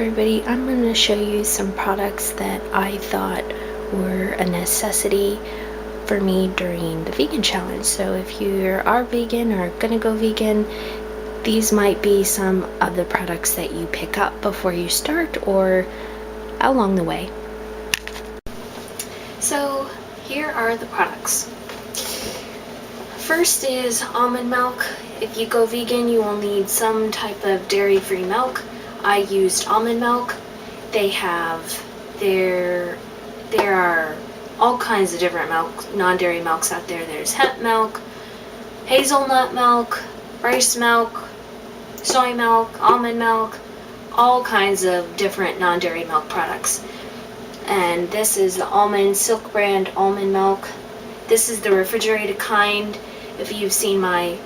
everybody, I'm going to show you some products that I thought were a necessity for me during the vegan challenge. So if you are vegan or gonna go vegan, these might be some of the products that you pick up before you start or along the way. So here are the products. First is almond milk. If you go vegan, you will need some type of dairy-free milk. I used almond milk. There are all kinds of different non-dairy milks out there. There's hemp milk, hazelnut milk, rice milk, soy milk, almond milk, all kinds of different non-dairy milk products. And this is the almond Silk brand almond milk. This is the refrigerated kind. If you've seen my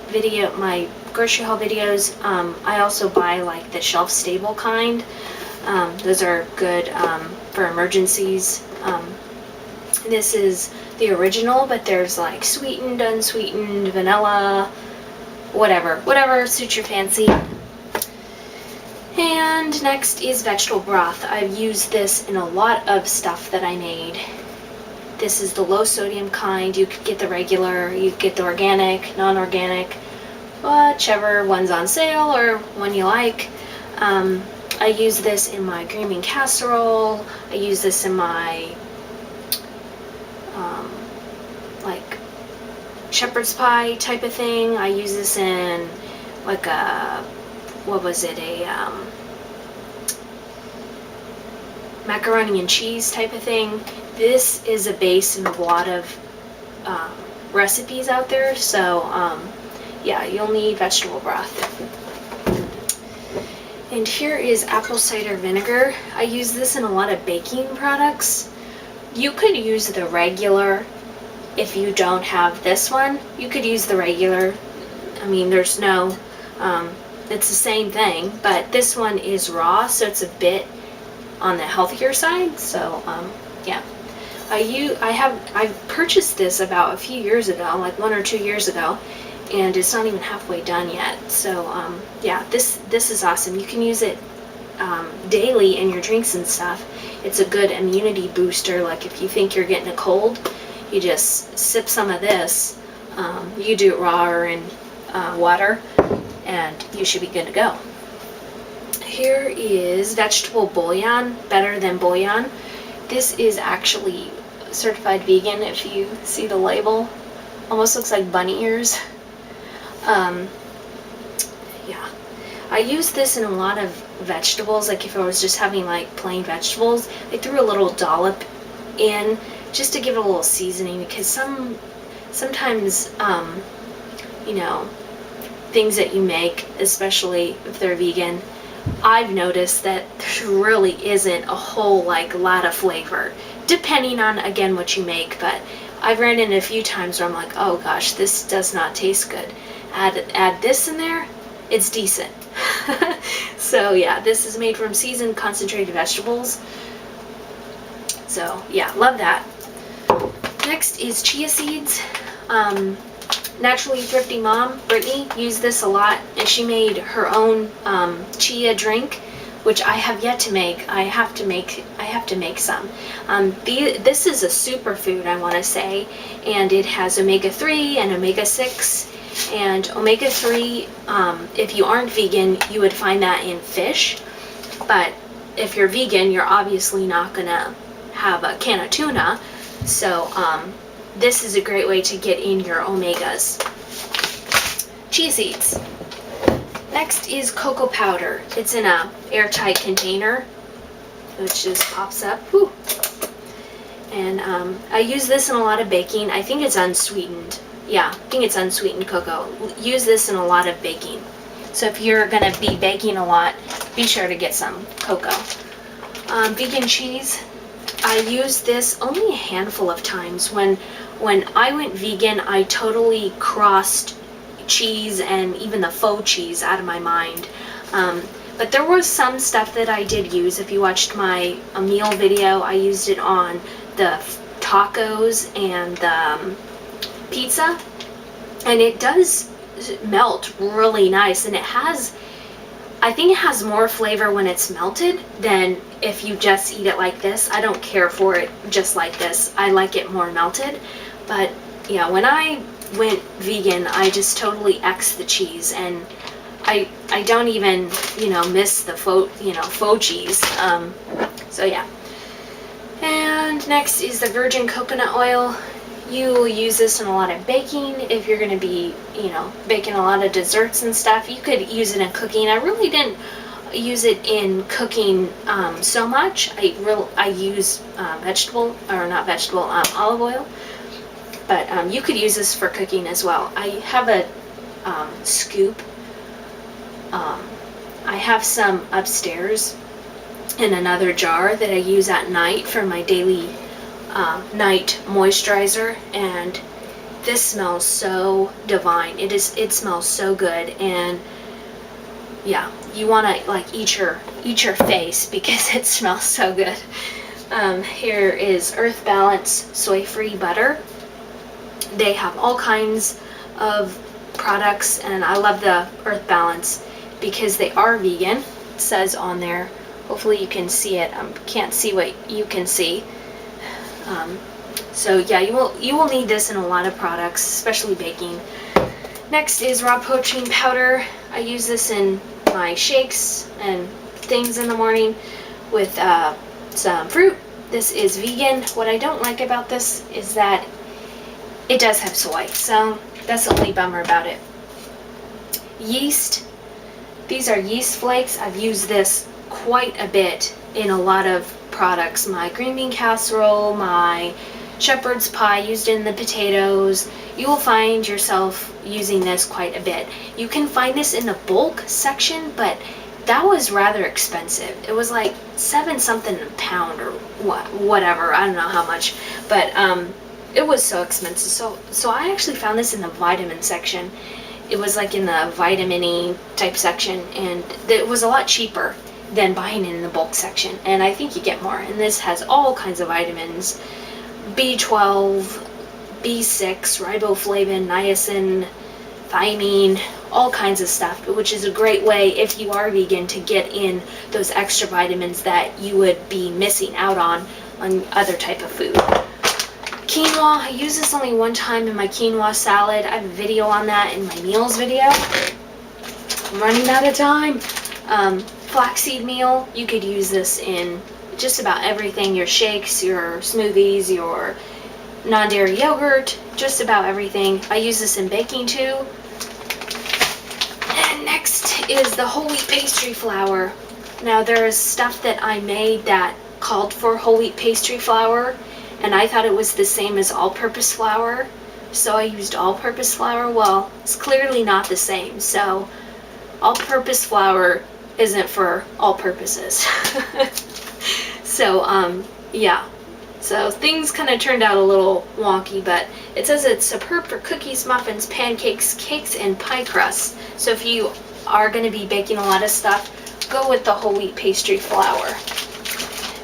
grocery haul videos, I also buy like the shelf stable kind. Those are good for emergencies. This is the original, but there's like sweetened, unsweetened, vanilla, whatever suits your fancy. And next is vegetable broth. I've used this in a lot of stuff that I made. This is the low sodium kind. You could get the regular, you could get the organic, non-organic, whichever one's on sale or one you like. I use this in my green bean casserole. I use this in my like shepherd's pie type of thing. I use this in like a, macaroni and cheese type of thing. This is a base in a lot of recipes out there, so yeah, you'll need vegetable broth. And here is apple cider vinegar. I use this in a lot of baking products. You could use the regular if you don't have this one. You could use the regular. I mean, there's no, it's the same thing, but this one is raw, so it's a bit on the healthier side. So yeah, I purchased this about a few years ago, like 1 or 2 years ago, and it's not even halfway done yet. So yeah, this is awesome. You can use it daily in your drinks and stuff. It's a good immunity booster. Like if you think you're getting a cold, you just sip some of this. You do it raw or in water, and you should be good to go. Here is vegetable bouillon, Better Than Bouillon. This is actually certified vegan. If you see the label, almost looks like bunny ears. Yeah, I use this in a lot of vegetables. Like if I was just having like plain vegetables, I threw a little dollop in just to give it a little seasoning, because sometimes you know, things that you make, especially if they're vegan, I've noticed that there really isn't a whole lot of flavor, depending on again what you make. But I've ran into a few times where I'm like, oh gosh, this does not taste good. Add this in there, it's decent. So yeah, this is made from seasoned concentrated vegetables. So yeah, love that. Next is chia seeds. Naturally Thrifty Mom, Brittany, used this a lot, and she made her own chia drink, which I have yet to make. I have to make some. This is a superfood, I want to say, and it has omega-3 and omega-6. And omega-3, if you aren't vegan, you would find that in fish. But if you're vegan, you're obviously not gonna have a can of tuna. So this is a great way to get in your omegas. Chia seeds. Next is cocoa powder. It's in a airtight container, which just pops up. Whew. And I use this in a lot of baking. I think it's unsweetened. Yeah, I think it's unsweetened cocoa. Use this in a lot of baking. So if you're gonna be baking a lot, be sure to get some cocoa. Vegan cheese. I used this only a handful of times. When I went vegan, I totally crossed cheese and even the faux cheese out of my mind. But there was some stuff that I did use. If you watched my meal video, I used it on the tacos and the pizza, and it does melt really nice, and it has I think it has more flavor when it's melted than if you just eat it like this. I don't care for it just like this. I like it more melted. But yeah, when I went vegan, I just totally X'd the cheese, and I don't even, miss the faux cheese. So yeah. And next is the virgin coconut oil. You will use this in a lot of baking. If you're going to be, baking a lot of desserts and stuff, you could use it in cooking. I really didn't use it in cooking so much. I use olive oil, but you could use this for cooking as well. I have a scoop. I have some upstairs in another jar that I use at night for my daily night moisturizer, and this smells so divine. It smells so good, and yeah, you want to eat your face because it smells so good. Here is Earth Balance soy-free butter. They have all kinds of products, and I love the Earth Balance because they are vegan. It says on there. Hopefully you can see it. Can't see what you can see. So yeah, you will need this in a lot of products, especially baking. Next is raw protein powder. I use this in my shakes and things in the morning with some fruit. This is vegan. What I don't like about this is that it does have soy, so that's the only bummer about it. Yeast. These are yeast flakes. I've used this quite a bit in a lot of products. My green bean casserole, my shepherd's pie, used in the potatoes. You will find yourself using this quite a bit. You can find this in the bulk section, but that was rather expensive. It was like $7 something a pound or whatever. I don't know how much, but it was so expensive. So I actually found this in the vitamin section. It was like in the vitamin-y type section, and it was a lot cheaper than buying it in the bulk section, and I think you get more. And this has all kinds of vitamins: B12, B6, riboflavin, niacin, thiamine, all kinds of stuff, which is a great way if you are vegan to get in those extra vitamins that you would be missing out on other type of food. Quinoa, I use this only one time in my quinoa salad. I have a video on that in my meals video. I'm running out of time. Flaxseed meal, you could use this in just about everything, your shakes, your smoothies, your non-dairy yogurt, just about everything. I use this in baking too. And next is the whole wheat pastry flour. Now there is stuff that I made that called for whole wheat pastry flour, and I thought it was the same as all-purpose flour, so I used all-purpose flour. Well, it's clearly not the same, so all-purpose flour isn't for all purposes. So yeah, so things kind of turned out a little wonky, but it says it's superb for cookies, muffins, pancakes, cakes, and pie crusts. So if you are going to be baking a lot of stuff, go with the whole wheat pastry flour.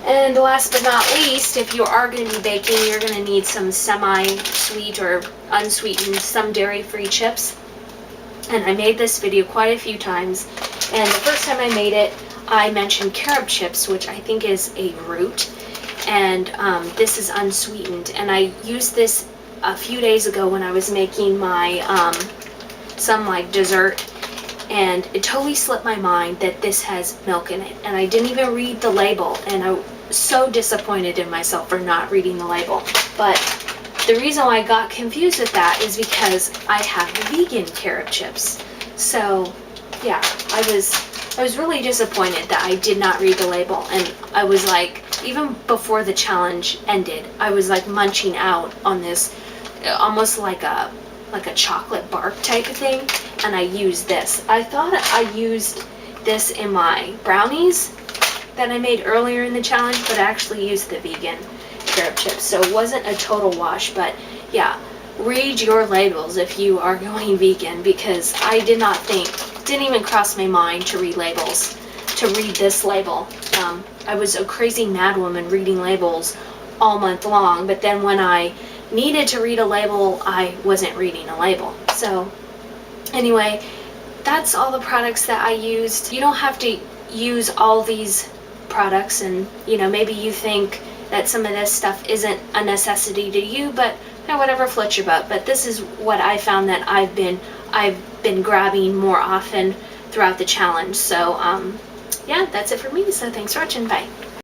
And last but not least, if you are going to be baking, you're going to need some semi-sweet or unsweetened, some dairy-free chips. And I made this video quite a few times, and the first time I made it, I mentioned carob chips, which I think is a root, and this is unsweetened. And I used this a few days ago when I was making my some dessert, and it totally slipped my mind that this has milk in it, and I didn't even read the label, and I was so disappointed in myself for not reading the label. But the reason why I got confused with that is because I have vegan carob chips. So yeah, I was really disappointed that I did not read the label, and I was like, even before the challenge ended, I was like munching out on this, almost like a chocolate bark type of thing, and I used this. I thought I used this in my brownies that I made earlier in the challenge, but I actually used the vegan carob chips, so it wasn't a total wash. But yeah, read your labels if you are going vegan, because I didn't even cross my mind to read labels, to read this label. I was a crazy mad woman reading labels all month long, but then when I needed to read a label, I wasn't reading a label. So anyway, that's all the products that I used. You don't have to use all these products, and maybe you think that some of this stuff isn't a necessity to you, but whatever floats your boat. But this is what I found that I've been grabbing more often throughout the challenge. So yeah, that's it for me. So thanks for watching. Bye.